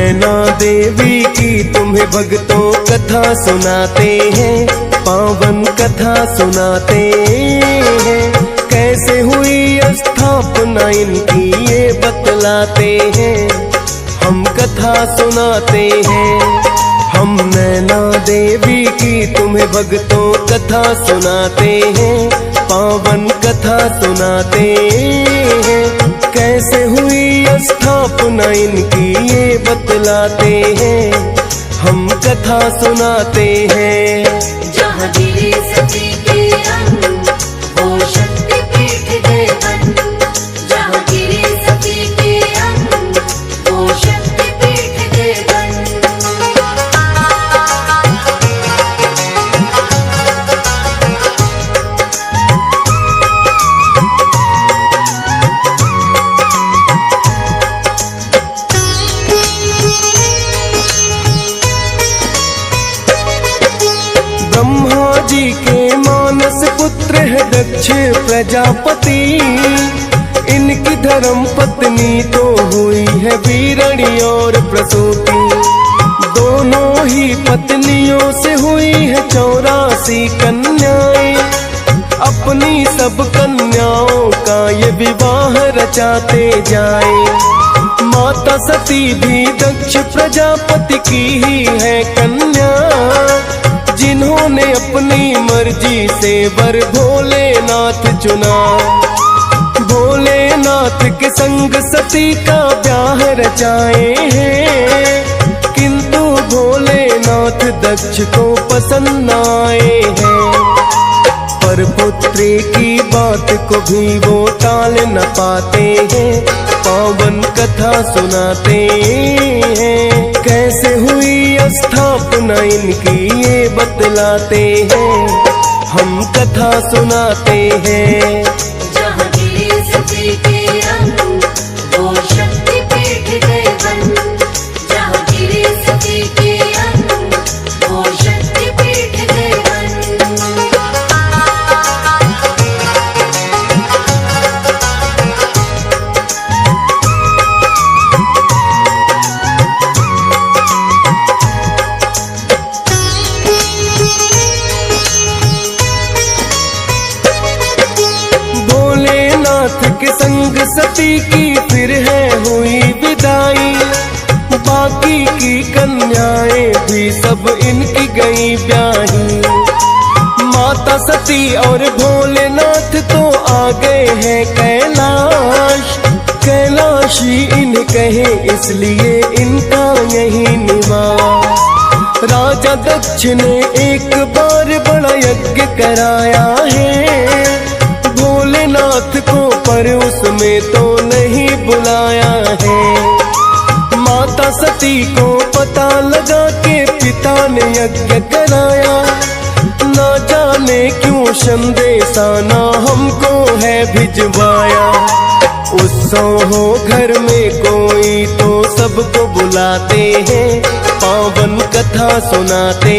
नैना देवी की तुम्हें भक्तों कथा सुनाते हैं, पावन कथा सुनाते हैं। कैसे हुई स्थापना इनकी ये बतलाते हैं, हम कथा सुनाते हैं। हम नैना देवी की तुम्हें भक्तों कथा सुनाते हैं, पावन कथा सुनाते हैं। कैसे हुई स्थापना इनकी ये बतलाते हैं, हम कथा सुनाते हैं। जहाँ गिरी सती के अंग वो शक्ति पीठ देवन, जहाँ गिरी सती के अंग वो शक्ति पीठ देवन। ब्रह्मा जी के मानस पुत्र है दक्ष प्रजापति, इनकी धर्म पत्नी तो हुई है वीरणी और प्रसूति। दोनों ही पत्नियों से हुई है 84 कन्याएं, अपनी सब कन्याओं का ये विवाह रचाते जाए। माता सती भी दक्ष प्रजापति की ही है कन्या, जिन्होंने अपनी मर्जी से वर भोलेनाथ चुना। भोलेनाथ के संग सती का ब्याह रचाए हैं, किंतु भोलेनाथ दक्ष को पसंद आए हैं। पर पुत्री की बात को भी वो टाल न पाते हैं, पावन कथा सुनाते हैं। कैसे हुई स्थापना इनकी ये बतलाते हैं, हम कथा सुनाते हैं। जहाँ गिरी सती के अंग वो शक्ति पीठ देवन, जहाँ गिरी सती के अंग वो शक्ति पीठ देवन। के संग सती की फिर है हुई विदाई, बाकी की कन्याएं भी सब इनकी गई ब्याही। माता सती और भोलेनाथ तो आ गए हैं कैलाश, कैलाशी इन्हें कहे इसलिए इनका यही निवास। राजा दक्ष ने एक बार बड़ा यज्ञ कराया है भोलेनाथ को, पर उसमें तो नहीं बुलाया है। माता सती को पता लगा के पिता ने यज्ञ कराया, ना जाने क्यों संदेशा ना हमको है भिजवाया। उत्सव हो घर में कोई तो सबको बुलाते हैं, पावन कथा सुनाते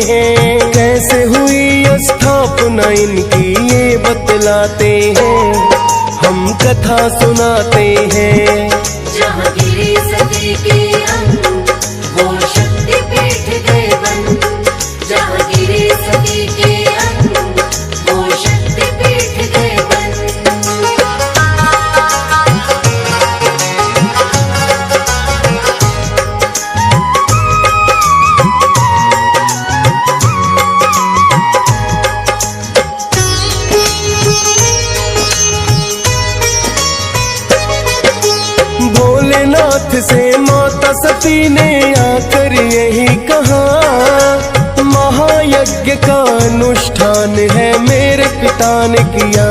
हैं। कैसे हुई स्थापना इनकी ये बतलाते हैं, हम कथा सुनाते हैं। जहाँ गिरी सती के अंग वो शक्ति पीठ देवन, जहाँ गिरी सती के अंग वो शक्ति पीठ देवन। भोलेनाथ से माता सती ने आकर यही कहा, महायज्ञ का अनुष्ठान है मेरे पिता ने किया।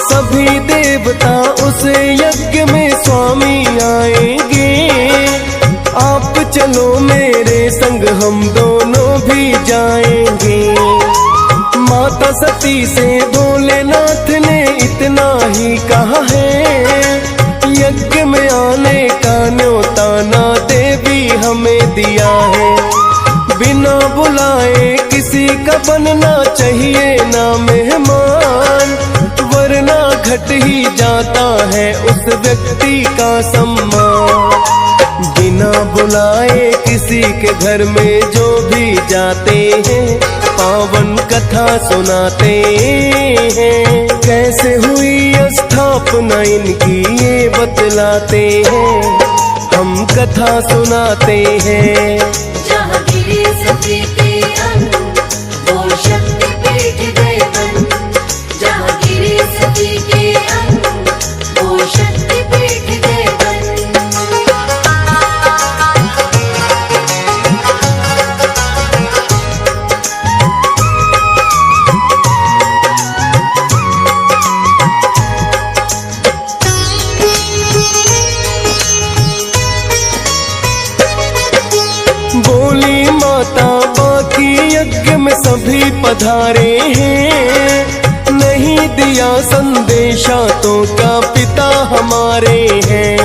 सभी देवता उस यज्ञ में स्वामी आएंगे, आप चलो मेरे संग हम दोनों भी जाएंगे। माता सती से भोलेनाथ ने इतना ही कहा है, यज्ञ में आने का न्योता ना देवी हमें दिया है। बिना बुलाए किसी का बनना चाहिए ना मेहमान, घट ही जाता है उस व्यक्ति का सम्मान। बिना बुलाए किसी के घर में जो भी जाते हैं, पावन कथा सुनाते हैं। कैसे हुई स्थापना इनकी ये बतलाते हैं, हम कथा सुनाते हैं। जहाँ गिरी सती के अंग, वो शक्ति पीठ गए बन। जहाँ गिरी सती के अंग, वो शक्ति पीठ गए बन। बोली माता बाकी यज्ञ में सभी पधारे हैं, नहीं दिया संदेशा तो क्या पिता हमारे हैं।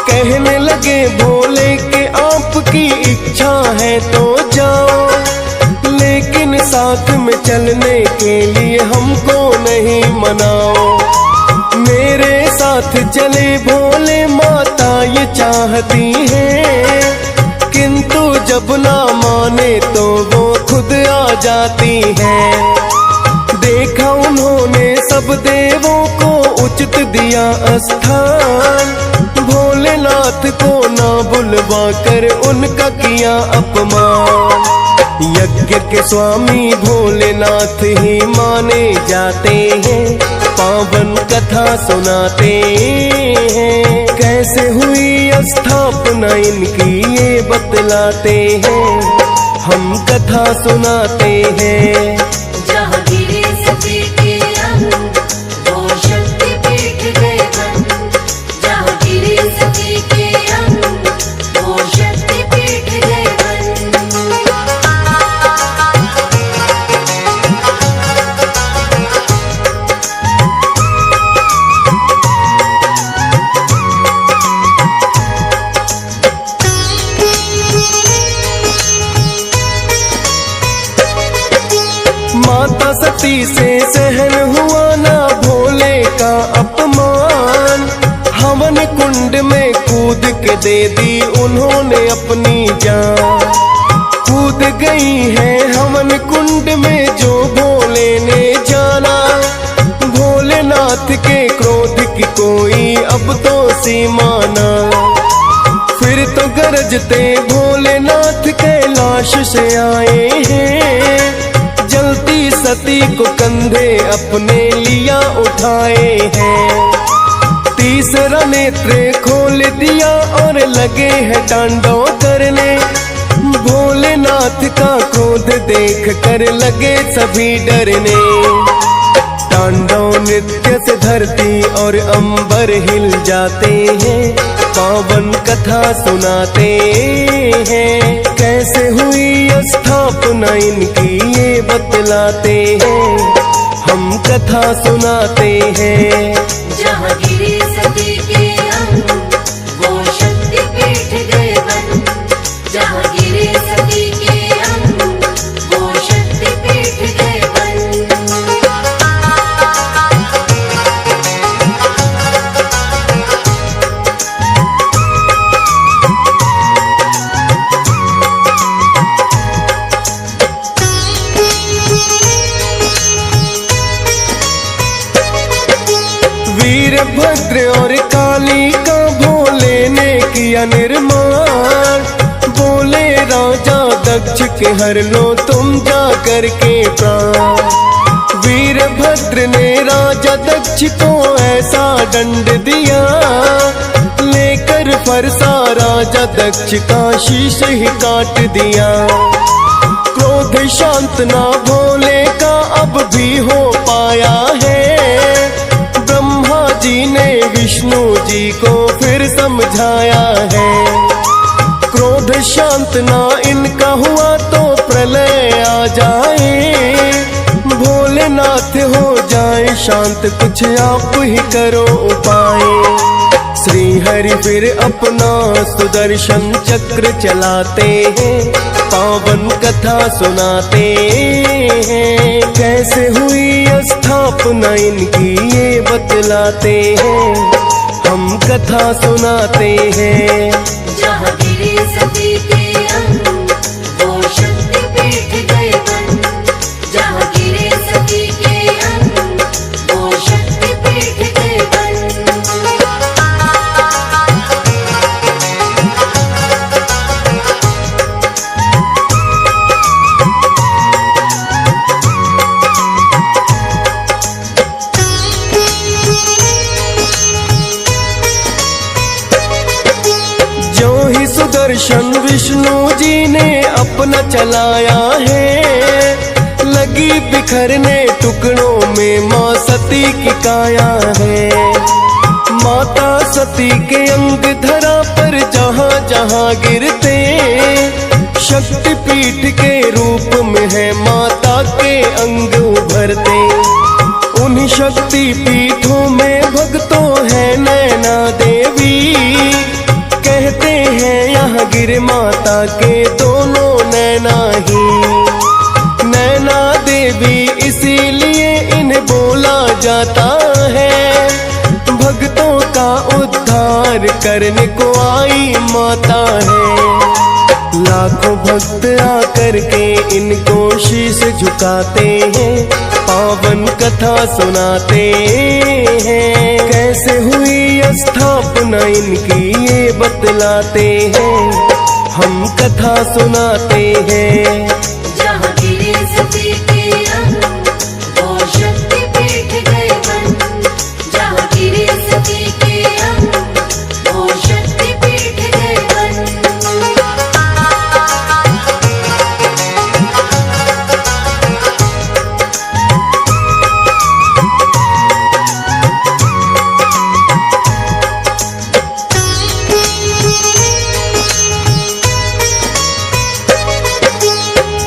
कहने लगे भोले के आपकी इच्छा है तो जाओ, लेकिन साथ में चलने के लिए हमको नहीं मनाओ। मेरे साथ चले भोले माता ये चाहती है, किंतु जब ना माने तो वो खुद आ जाती हैं। देखा उन्होंने सब देवों को उचित दिया स्थान, भोलेनाथ को ना बुलवा कर उनका किया अपमान। यज्ञ के स्वामी भोलेनाथ ही माने जाते हैं, पावन कथा सुनाते हैं। कैसे हुई स्थापना इनकी ये बतलाते हैं, हम कथा सुनाते हैं। जहाँ गिरी सती के अंग, वो शक्ति पीठ गए बन। जहाँ गिरी सती के अंग, वो शक्ति पीठ गए बन। माता सती से सहन हुआ ना भोले का अपमान, हवन कुंड में कूद के दे दी उन्होंने अपनी जान। कूद गई है हवन कुंड में जो भोले ने जाना, भोलेनाथ के क्रोध की कोई अब तो सीमा ना। फिर तो गरजते भोलेनाथ कैलाश से आए हैं, जलती सती को कंधे अपने लिया उठाए हैं। तीसरा नेत्र खोल दिया और लगे हैं तांडव करने, भोलेनाथ का क्रोध देख कर लगे सभी डरने। तांडव नृत्य से धरती और अंबर हिल जाते हैं, पावन कथा सुनाते हैं। कैसे हुई स्थापना इनकी ये बतलाते हैं, हम कथा सुनाते हैं। जहाँ गिरी सती के अंग, वो शक्ति पीठ गए बन। जहाँ गिरी सती के अंग, वो शक्ति पीठ गए बन। वीरभद्र और काली का भोले ने किया निर्माण, बोले राजा दक्ष के हर लो तुम जा कर के प्राण। वीरभद्र ने राजा दक्ष को ऐसा दंड दिया, लेकर फरसा राजा दक्ष का शीश ही काट दिया। क्रोध शांत ना भोले का अब भी हो पाया है, ब्रह्मा जी ने विष्णु जी को फिर समझाया है। क्रोध शांत ना इनका हुआ तो प्रलय आ जाए, भोलेनाथ हो जाए शांत कुछ आप ही करो उपाय। श्री हरि फिर अपना सुदर्शन चक्र चलाते हैं, पावन कथा सुनाते हैं। कैसे हुई स्थापना इनकी ये बतलाते हैं, हम कथा सुनाते हैं। जहाँ गिरे सती के अंग वो शक्ति पीठ गए बन। जहाँ गिरे सती के अंग वो शक्ति पीठ गए बन। जो ही सुदर्शन विष्णु जी ने अपना चलाया है, लगी बिखरने टुकड़ों में माँ सती की काया है। माता सती के अंग धरा पर जहाँ जहाँ गिरते, शक्ति पीठ के रूप में है माता के अंग उभरते। उन्हीं शक्ति पीठों में भक्तों है नैना देवी, कहते हैं यहाँ गिर माता के दोनों नैना ही। नैना देवी इसीलिए इन्हें बोला जाता है, भक्तों का उद्धार करने को आई माता है। लाखों भक्त आकर के इनको शीश झुकाते हैं, पावन कथा सुनाते हैं। कैसे हुई स्थापना इनकी ये बतलाते हैं, हम कथा सुनाते हैं। जहाँ गिरे सती के अंग वो शक्ति पीठ गए बन। जहाँ गिरे सती के अंग वो शक्ति पीठ गए बन।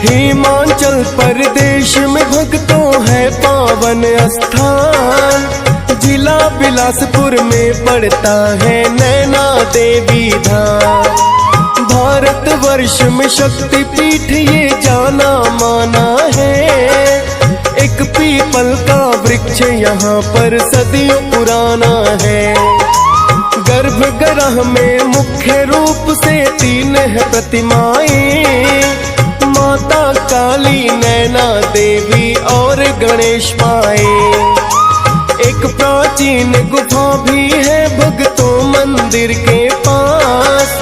हिमाचल प्रदेश में भक्तों है पावन स्थान, जिला बिलासपुर में पड़ता है नैना देवी धाम। भारत वर्ष में शक्ति पीठ ये जाना माना है, एक पीपल का वृक्ष यहाँ पर सदियों पुराना है। गर्भगृह में मुख्य रूप से 3 है प्रतिमाएं, माता काली, नैना देवी और गणेश माए। एक प्राचीन गुफा भी है भक्तों मंदिर के पास,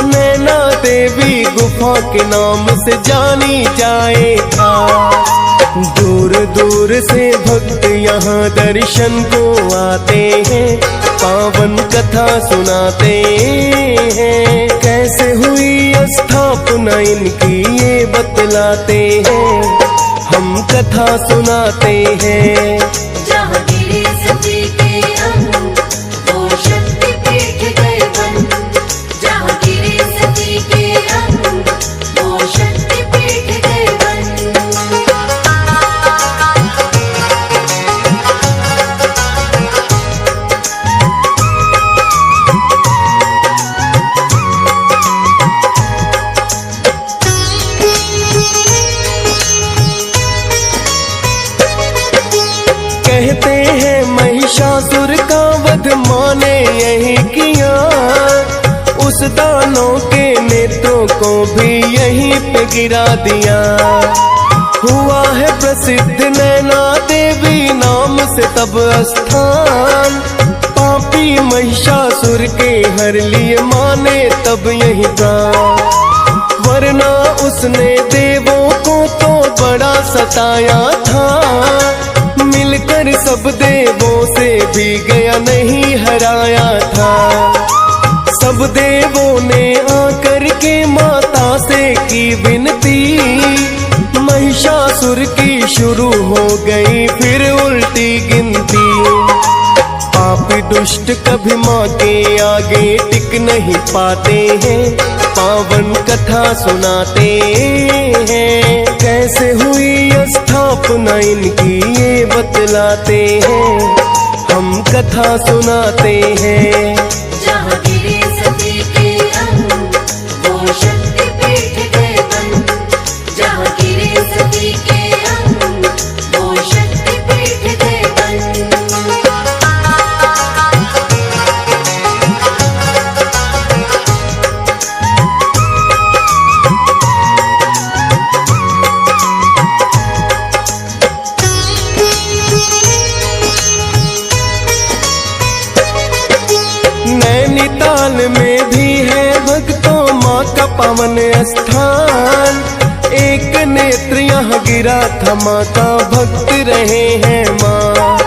नैना देवी गुफा के नाम से जानी जाए खास। दूर दूर से भक्त यहाँ दर्शन को आते हैं, पावन कथा सुनाते हैं। कैसे हुई स्थापना इनकी ये बतलाते हैं, हम कथा सुनाते हैं। जहाँ गिरे सती के अंग वो शक्ति पीठ गए बन। जहाँ गिरे सती के अंग वो शक्ति पीठ गए बन। कहते हैं महिषासुर का वध माँ ने यही किया, उस दानव के नेत्रों को भी यहीं पे गिरा दिया। हुआ है प्रसिद्ध नैना देवी नाम से तब स्थान, पापी महिषासुर के हर लिए माँ ने तब यही प्राण। वरना उसने देवों को तो बड़ा सताया था, मिलकर सब देवों से भी गया नहीं हराया था। सब देवों ने आकर के माता से की विनती, महिषासुर की शुरू हो गई फिर उल्टी गिनती। पापी दुष्ट कभी माँ के आगे टिक नहीं पाते हैं, पावन कथा सुनाते हैं। कैसे हुई स्थापना इनकी ये बतलाते हैं, हम कथा सुनाते हैं। जहाँ गिरे सती के अंग वो शक्ति पीठ गए बन। जहाँ गिरे सती के अंग वो शक्ति पीठ गए बन। पावन स्थान। एक नेत्र यहाँ गिरा था, माता भक्त रहे हैं माँ।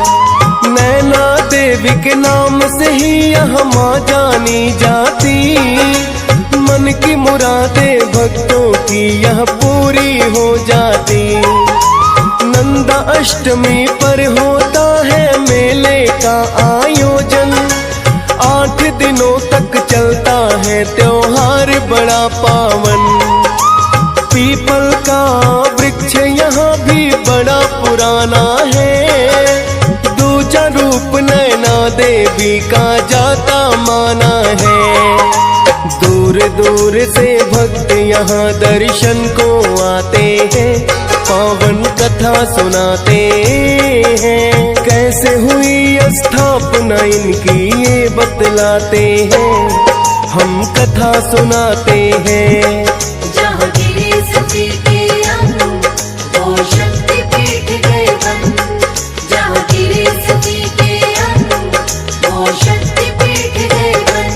नैना देवी के नाम से ही यहाँ माँ जानी जाती। मन की मुरादें भक्तों की यह पूरी हो जाती। नंदा अष्टमी पर होता है मेले का आयोजन। 8 दिनों तक चलता है त्योहार बड़ा पावन। पीपल का वृक्ष यहाँ भी बड़ा पुराना है। दूजा रूप नैना देवी का जाता माना है। दूर दूर से भक्त यहाँ दर्शन को आते हैं, पावन कथा सुनाते हैं। कैसे हुई स्थापना इनकी ये बतलाते हैं, हम कथा सुनाते हैं। जहाँ गिरे सती के अंग, वो शक्ति पीठ गए बन। जहाँ गिरे सती के अंग, वो शक्ति पीठ गए बन।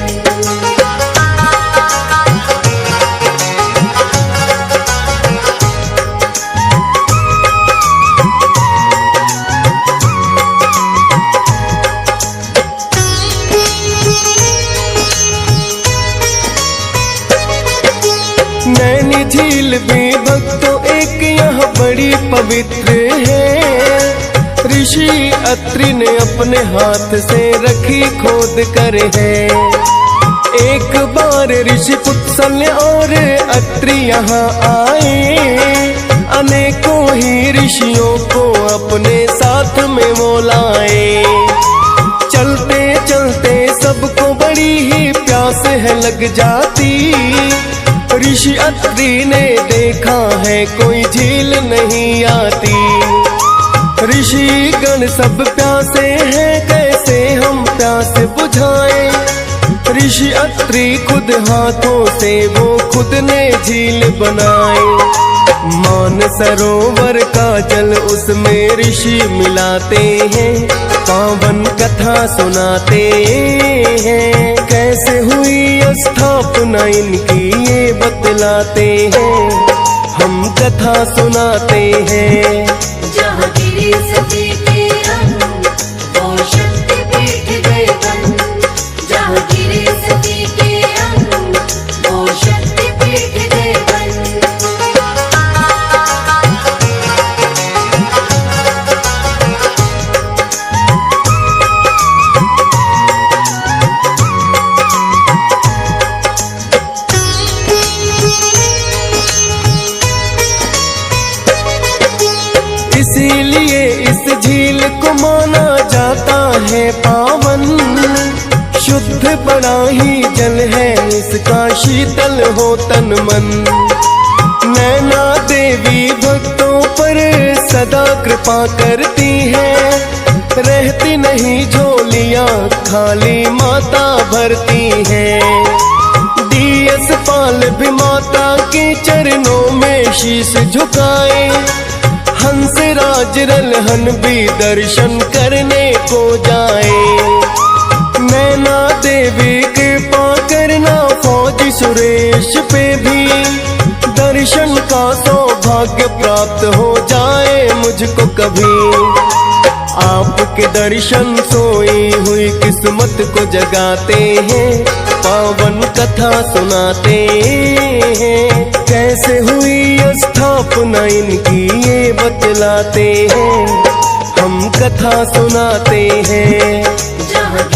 नैनी झील भी भक्तों एक यहाँ बड़ी पवित्र है। ऋषि अत्रि ने अपने हाथ से रखी खोद कर है। एक बार ऋषि पुत्सल्य और अत्रि यहाँ आए। अनेकों ही ऋषियों को अपने साथ में वो लाए। चलते चलते सबको बड़ी ही प्यास है लग जाती। ऋषि अत्रि ने देखा है कोई झील नहीं आती। ऋषि गण सब प्यासे हैं, कैसे हम प्यास बुझाएं। ऋषि अत्रि खुद हाथों से वो खुद ने झील बनाए। मान सरोवर का जल उसमें ऋषि मिलाते हैं, पावन कथा सुनाते हैं। कैसे हुई स्थापना इनकी ये बतलाते हैं, हम कथा सुनाते हैं। जहाँ गिरे सती के अंग, वो शक्ति पीठ गए बन। जहाँ गिरे सती के अंग, वो शक्ति पीठ गए बन। इसीलिए इस झील को माना जाता है पावन। शुद्ध बड़ा ही जल है इसका, शीतल हो तन मन। नैना देवी भक्तों पर सदा कृपा करती है। रहती नहीं झोलियां खाली, माता भरती है। DS पाल भी माता के चरणों में शीश झुकाए। हंस राज रलहन भी दर्शन करने को जाए। नैना देवी कृपा करना फौजी सुरेश पे भी। दर्शन का सौभाग्य प्राप्त हो जाए मुझको कभी। आपके दर्शन सोई हुई किस्मत को जगाते हैं, पावन कथा सुनाते हैं। कैसे हुई स्थापना इनकी ये बतलाते हैं, हम कथा सुनाते हैं। जहाँ